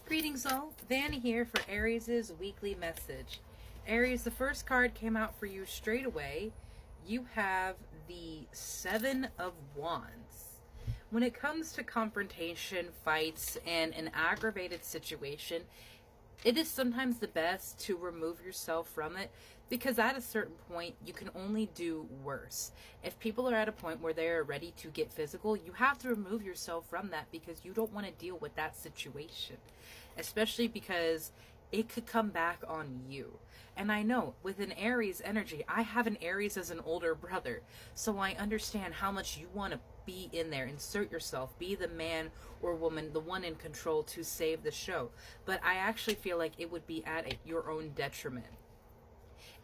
Greetings all, Vanny here for Aries' weekly message. Aries, the first card came out for you straight away. You have the Seven of Wands. When it comes to confrontation, fights, and an aggravated situation, it is sometimes the best to remove yourself from it, because at a certain point you can only do worse. If people are at a point where they are ready to get physical, you have to remove yourself from that, because you don't want to deal with that situation, especially because it could come back on you. And I know with an Aries energy, I have an Aries as an older brother, so I understand how much you want to be in there, insert yourself, be the man or woman, the one in control to save the show. But I actually feel like it would be at your own detriment.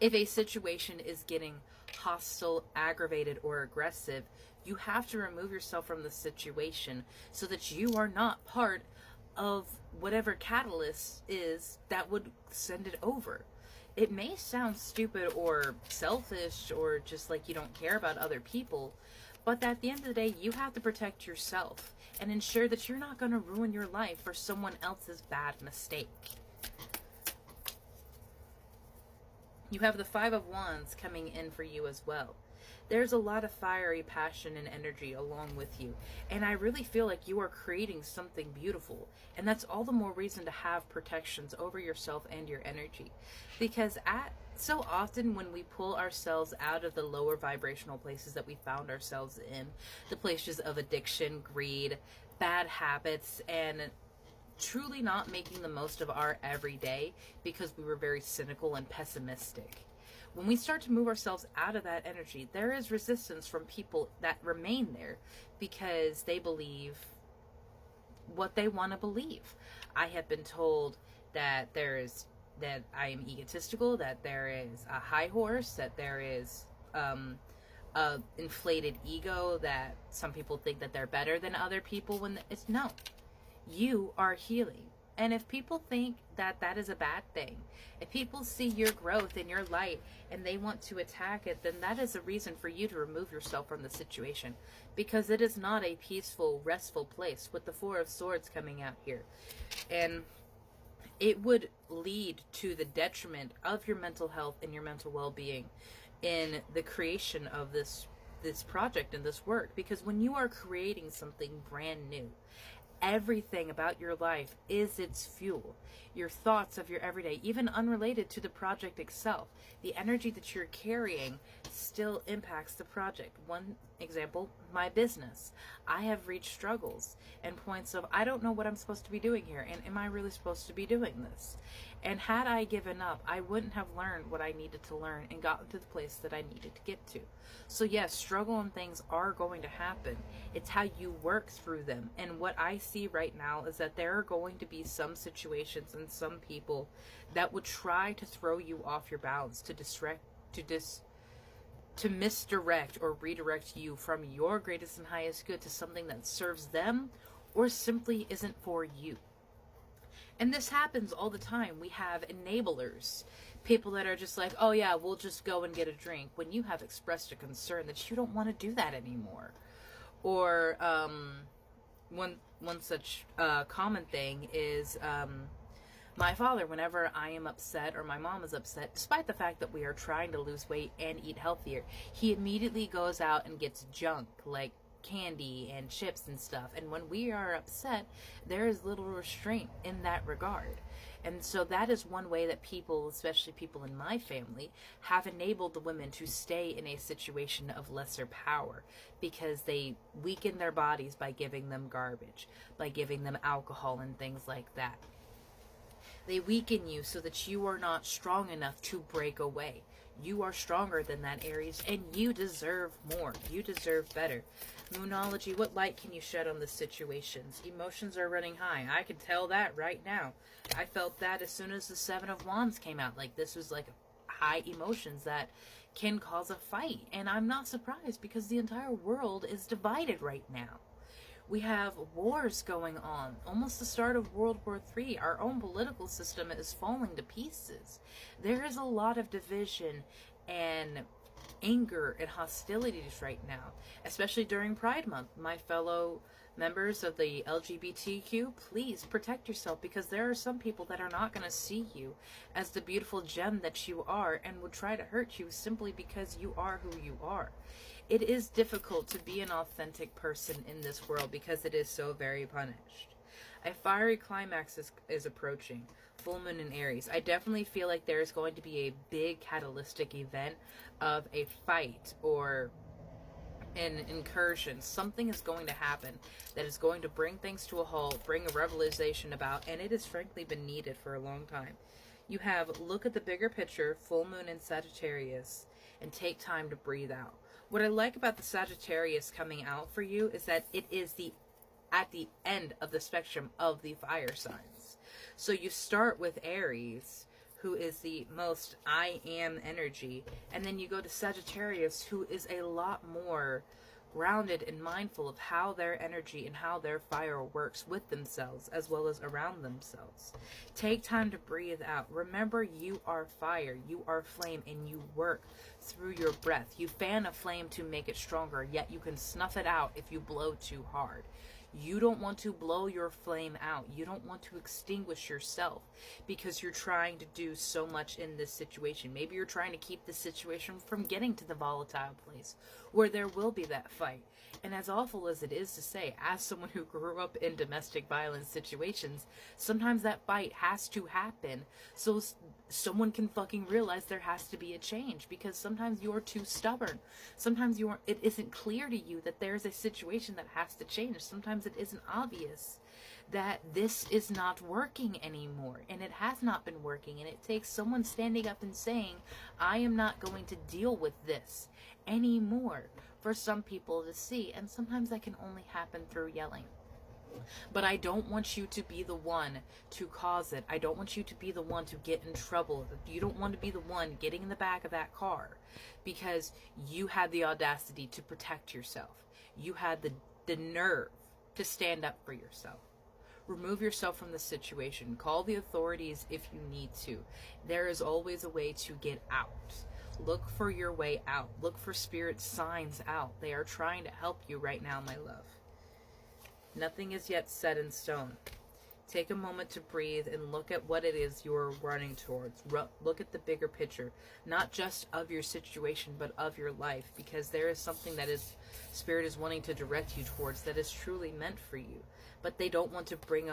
If a situation is getting hostile, aggravated, or aggressive, you have to remove yourself from the situation so that you are not part of whatever catalyst is that would send it over. It may sound stupid or selfish or just like you don't care about other people, but at the end of the day, you have to protect yourself and ensure that you're not going to ruin your life for someone else's bad mistake. You have the Five of Wands coming in for you as well. There's a lot of fiery passion and energy along with you, and I really feel like you are creating something beautiful, and that's all the more reason to have protections over yourself and your energy, because so often when we pull ourselves out of the lower vibrational places that we found ourselves in, the places of addiction, greed, bad habits, and truly not making the most of our everyday because we were very cynical and pessimistic. When we start to move ourselves out of that energy, there is resistance from people that remain there because they believe what they want to believe. I have been told that that I am egotistical, that there is a high horse, that there is a inflated ego, that some people think that they're better than other people, when it's no. You are healing. And if people think that that is a bad thing, if people see your growth and your light and they want to attack it, then that is a reason for you to remove yourself from the situation, because it is not a peaceful, restful place with the Four of Swords coming out here. And it would lead to the detriment of your mental health and your mental well-being in the creation of this project and this work. Because when you are creating something brand new, everything about your life is its fuel. Your thoughts of your everyday, even unrelated to the project itself, the energy that you're carrying still impacts the project. One example, my business. I have reached struggles and points of, I don't know what I'm supposed to be doing here, and am I really supposed to be doing this? And had I given up, I wouldn't have learned what I needed to learn and gotten to the place that I needed to get to. So yes, struggle and things are going to happen. It's how you work through them. And what I see right now is that there are going to be some situations and some people that would try to throw you off your balance, to misdirect or redirect you from your greatest and highest good to something that serves them or simply isn't for you. And this happens all the time. We have enablers, people that are just like, oh yeah, we'll just go and get a drink, when you have expressed a concern that you don't want to do that anymore. Or one such common thing is my father, whenever I am upset or my mom is upset, despite the fact that we are trying to lose weight and eat healthier, he immediately goes out and gets junk like candy and chips and stuff. And when we are upset, there is little restraint in that regard. And so that is one way that people, especially people in my family, have enabled the women to stay in a situation of lesser power, because they weaken their bodies by giving them garbage, by giving them alcohol and things like that. They weaken you so that you are not strong enough to break away. You are stronger than that, Aries, and you deserve more. You deserve better. Moonology, what light can you shed on the situations? Emotions are running high. I can tell that right now. I felt that as soon as the Seven of Wands came out. Like, this was like high emotions that can cause a fight. And I'm not surprised, because the entire world is divided right now. We have wars going on, almost the start of World War III. Our own political system is falling to pieces. There is a lot of division and anger and hostilities right now, especially during Pride Month. My fellow Members of the LGBTQ, please protect yourself, because there are some people that are not going to see you as the beautiful gem that you are and would try to hurt you simply because you are who you are. It is difficult to be an authentic person in this world because it is so very punished. A fiery climax is approaching. Full moon in Aries. I definitely feel like there is going to be a big catalytic event of a fight or an incursion. Something is going to happen that is going to bring things to a halt, bring a revelation about, and it has frankly been needed for a long time. You have look at the bigger picture, full moon in Sagittarius, and take time to breathe out. What I like about the Sagittarius coming out for you is that it is at the end of the spectrum of the fire signs. So you start with Aries, who is the most I am energy, and then you go to Sagittarius, who is a lot more grounded and mindful of how their energy and how their fire works with themselves as well as around themselves. Take time to breathe out. Remember, you are fire, you are flame, and you work through your breath. You fan a flame to make it stronger, yet you can snuff it out if you blow too hard. You don't want to blow your flame out. You don't want to extinguish yourself because you're trying to do so much in this situation. Maybe you're trying to keep the situation from getting to the volatile place where there will be that fight. And as awful as it is to say, as someone who grew up in domestic violence situations, sometimes that fight has to happen so someone can fucking realize there has to be a change, because sometimes you're too stubborn. Sometimes it isn't clear to you that there's a situation that has to change. Sometimes it isn't obvious that this is not working anymore, and it has not been working, and it takes someone standing up and saying, I am not going to deal with this anymore, for some people to see. And sometimes that can only happen through yelling. But I don't want you to be the one to cause it. I don't want you to be the one to get in trouble. You don't want to be the one getting in the back of that car because you had the audacity to protect yourself. You had the nerve to stand up for yourself. Remove yourself from the situation. Call the authorities if you need to. There is always a way to get out. Look for your way out. Look for spirit signs out. They are trying to help you right now, my love. Nothing is yet set in stone. Take a moment to breathe and look at what it is you're running towards. Look at the bigger picture, not just of your situation, but of your life, because there is something that Spirit is wanting to direct you towards that is truly meant for you. But they don't want to bring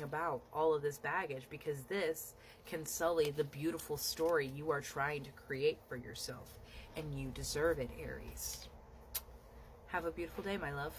about all of this baggage, because this can sully the beautiful story you are trying to create for yourself, and you deserve it, Aries. Have a beautiful day, my love.